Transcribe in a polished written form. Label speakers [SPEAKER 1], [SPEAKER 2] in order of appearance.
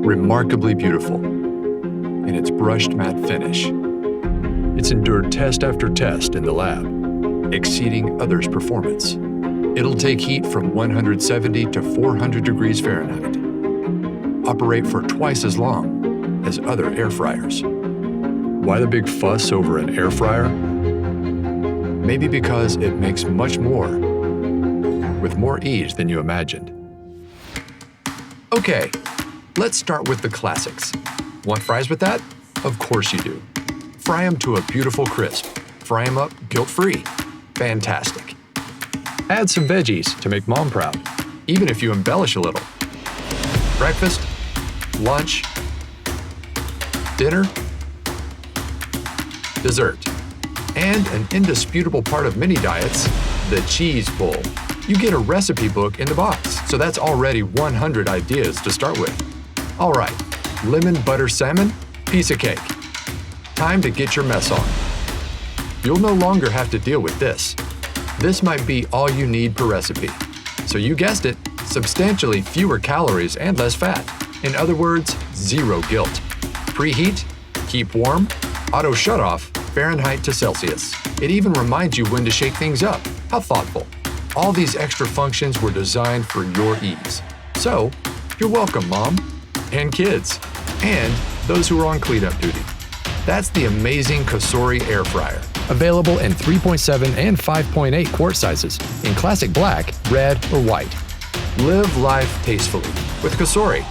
[SPEAKER 1] remarkably beautiful in its brushed matte finish. It's endured test after test in the lab, exceeding others' performance. It'll take heat from 170 to 400 degrees Fahrenheit, operate for twice as long as other air fryers. Why the big fuss over an air fryer? Maybe because it makes much more with more ease than you imagined. Okay, let's start with the classics. Want fries with that? Of course you do. Fry them to a beautiful crisp. Fry them up guilt-free. Fantastic. Add some veggies to make mom proud, even if you embellish a little. Breakfast, lunch, dinner, dessert. And an indisputable part of mini diets, the cheese bowl. You get a recipe book in the box, so that's already 100 ideas to start with. All right, lemon butter salmon, piece of cake. Time to get your mess on. You'll no longer have to deal with this. This might be all you need per recipe. So you guessed it, substantially fewer calories and less fat. In other words, zero guilt. Preheat, keep warm, auto shutoff, Fahrenheit to Celsius. It even reminds you when to shake things up. How thoughtful. All these extra functions were designed for your ease. So, you're welcome, Mom, and kids, and those who are on cleanup duty. That's the amazing COSORI Air Fryer. Available in 3.7 and 5.8 quart sizes in classic black, red, or white. Live life tastefully with COSORI.